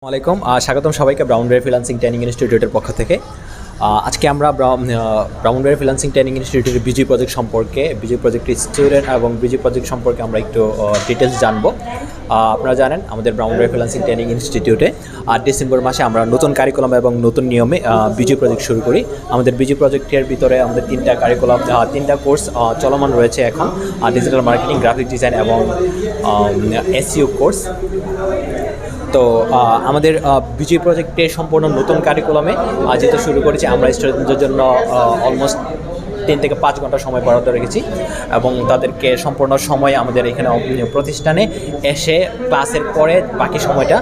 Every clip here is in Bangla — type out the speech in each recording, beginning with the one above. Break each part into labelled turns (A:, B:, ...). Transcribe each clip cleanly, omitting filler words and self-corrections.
A: আসসালামাইকুম স্বাগতম সবাইকে ব্রাউনবেরি ফ্রিল্যান্সিং ট্রেনিং ইনস্টিটিউটের পক্ষ থেকে। আজকে আমরা ব্রাউনবেরি ফ্রিল্যান্সিং ট্রেনিং ইনস্টিটিউটের বিজয় প্রজেক্ট সম্পর্কে, বিজয় প্রজেক্টের স্টুডেন্ট এবং বিজয় প্রজেক্ট সম্পর্কে আমরা একটু ডিটেলস জানবো। আপনারা জানেন আমাদের ব্রাউনবেরি ফ্রিল্যান্সিং ট্রেনিং ইনস্টিটিউটে ডিসেম্বর মাসে আমরা নতুন কারিকুলাম এবং নতুন নিয়মে বিজয় প্রজেক্ট শুরু করি। আমাদের বিজয় প্রজেক্টের ভিতরে আমাদের তিনটা কোর্স চলমান রয়েছে এখন, ডিজিটাল মার্কেটিং, গ্রাফিক ডিজাইন এবং এসইও কোর্স। তো আমাদের বিজয় প্রজেক্টের সম্পূর্ণ নতুন কারিকুলামে যেহেতু শুরু করেছি, আমরা স্টুডেন্টদের জন্য অলমোস্ট 3 থেকে 5 ঘন্টা সময় বরাদ্দ রেখেছি এবং তাদেরকে সম্পূর্ণ সময় আমাদের এখানে প্রতিষ্ঠানে এসে ক্লাসের পরে বাকি সময়টা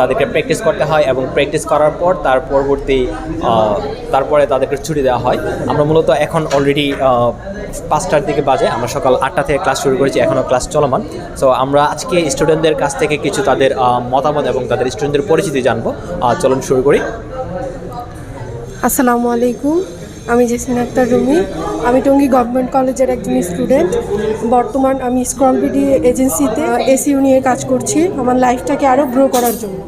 A: তাদেরকে প্র্যাকটিস করতে হয় এবং প্র্যাকটিস করার পর তারপরে তাদেরকে ছুটি দেওয়া হয়। আমরা মূলত এখন অলরেডি 5টার দিকে বাজে, আমরা সকাল 8টা থেকে ক্লাস শুরু করেছি, এখনও ক্লাস চলমান। সো আমরা আজকে স্টুডেন্টদের কাছ থেকে কিছু তাদের মতামত এবং তাদের স্টুডেন্টদের পরিচিতি জানবো। চলুন শুরু করি।
B: আসসালামু আলাইকুম, আমি জেসমিন আক্তার রুমি। আমি টঙ্গী গভর্নমেন্ট কলেজের একজন স্টুডেন্ট। বর্তমান আমি স্ক্রলবিডি এজেন্সিতে এসইউ নিয়ে কাজ করছি আমার লাইফটাকে আরও গ্রো করার জন্য।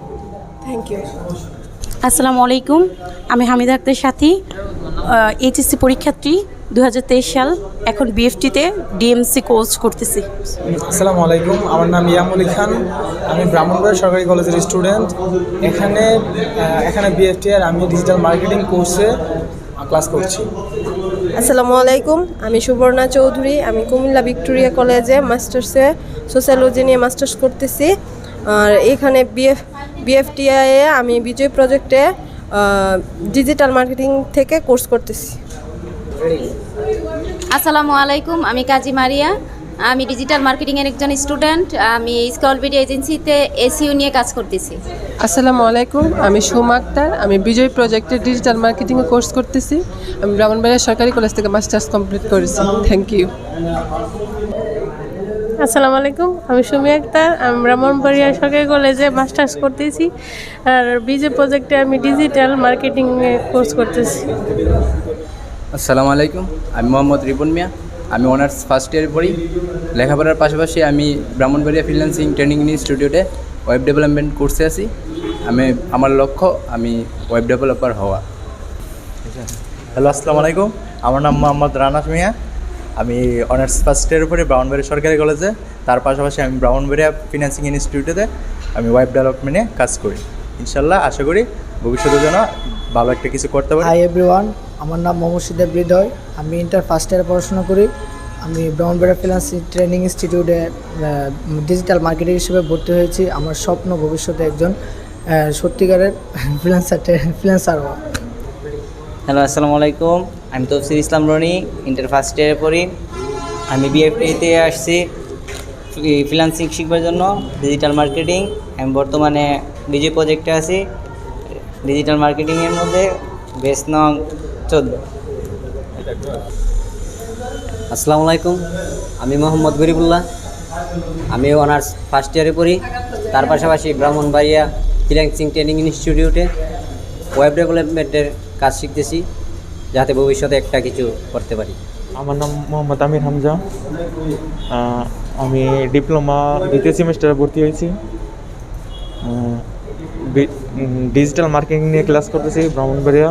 B: Thank you.
C: আসসালামু আলাইকুম, আমি হামিদা আক্তার সাথী, এইচএসসি পরীক্ষার্থী 2023 সাল, এখন বিএফটিতে ডিএমসি কোর্স করতেছি।
D: আসসালামু আলাইকুম, আমার নাম ইয়ামুল খান, আমি ব্রাহ্মণবাড়িয়া সরকারি কলেজের স্টুডেন্ট। এখানে বিএফটি আর আমি ডিজিটাল মার্কেটিং কোর্সে ক্লাস করছি।
B: আসসালামু আলাইকুম, আমি সুবর্ণা চৌধুরী, আমি কুমিল্লা ভিক্টোরিয়া কলেজে মাস্টার্সে সোশ্যালজি নিয়ে মাস্টার্স করতেছি। আর এখানে বিএফটিআই আমি বিজয় প্রজেক্টে ডিজিটাল মার্কেটিং থেকে কোর্স করতেছি।
E: আসসালামু আলাইকুম, আমি কাজী মারিয়া, আমি ডিজিটাল মার্কেটিংয়ের একজন স্টুডেন্ট। আমি স্ক্রলবিডি এজেন্সিতে এসইউ নিয়ে কাজ করতেছি।
F: আসসালামু আলাইকুম, আমি সুমা আক্তার, আমি বিজয় প্রজেক্টের ডিজিটাল মার্কেটিংয়ে কোর্স করতেছি। আমি ব্রাহ্মণবাড়িয়া সরকারি কলেজ থেকে মাস্টার্স কমপ্লিট করেছি। Thank you.
G: আসসালামু আলাইকুম, আমি সুমি আক্তার, আমি ব্রাহ্মণবাড়িয়া সরকারি কলেজে মাস্টার্স করতেছি। আর বিজয় প্রজেক্টে আমি ডিজিটাল মার্কেটিং কোর্স করতেছি।
H: আসসালামু আলাইকুম, আমি মোহাম্মদ রিপন মিয়া, আমি অনার্স ফার্স্ট ইয়ারে পড়ি। লেখাপড়ার পাশাপাশি আমি ব্রাহ্মণবাড়িয়া ফ্রিল্যান্সিং ট্রেনিং ইনস্টিটিউটে ওয়েব ডেভেলপমেন্ট কোর্সে আছি। আমার লক্ষ্য আমি ওয়েব ডেভেলপার হওয়া।
I: হ্যালো, আসসালামু আলাইকুম, আমার নাম মোহাম্মদ রানাস মিয়া, আমি অনার্স ফার্স্ট ইয়ারে পড়ি ব্রাহ্মণবাড়িয়া সরকারি কলেজে। তার পাশাপাশি আমি ব্রাহ্মণবাড়িয়া ফিন্যান্সিং ইনস্টিটিউটে আমি ওয়েব ডেভেলপমেন্টে কাজ করি। ইনশাল্লাহ আশা করি ভবিষ্যতের জন্য ভালো একটা কিছু করতে পারি।
J: হাই এভরিওয়ান, আমার নাম মোহাম্মদ বিজয়, আমি ইন্টার ফার্স্ট ইয়ারে পড়াশোনা করি। আমি ব্রাহ্মণবাড়িয়া ফ্রিল্যান্সিং ট্রেনিং ইনস্টিটিউটে ডিজিটাল মার্কেটিং হিসেবে ভর্তি হয়েছি। আমার স্বপ্ন ভবিষ্যতে একজন সত্যিকারের ফ্রিল্যান্সার হওয়া।
K: হ্যালো, আসসালামু আলাইকুম, আমি তফসির ইসলাম রনি, ইন্টার ফার্স্ট ইয়ারে পড়ি। আমি বিএফটিতে আসছি ফ্রিল্যান্সিং শিখবার জন্য, ডিজিটাল মার্কেটিং। আমি বর্তমানে বিজয় প্রজেক্টে আছি ডিজিটাল মার্কেটিংয়ের মধ্যে, বেস নং 14।
L: আসসালামু আলাইকুম, আমি মোহাম্মদ গরিবুল্লাহ, আমি অনার্স ফার্স্ট ইয়ারে পড়ি। তার পাশাপাশি ব্রাহ্মণবাড়িয়া ফ্রিল্যান্সিং ট্রেনিং ইনস্টিটিউটে ওয়েব ডেভেলপমেন্টের কাজ শিখতেছি, যাতে ভবিষ্যতে একটা কিছু করতে পারি।
M: আমার নাম মোহাম্মদ আমির হামজা, আমি ডিপ্লোমা 2য় সেমিস্টারে ভর্তি হয়েছি। ডিজিটাল মার্কেটিং নিয়ে ক্লাস করতেছি ব্রাহ্মণবাড়িয়া।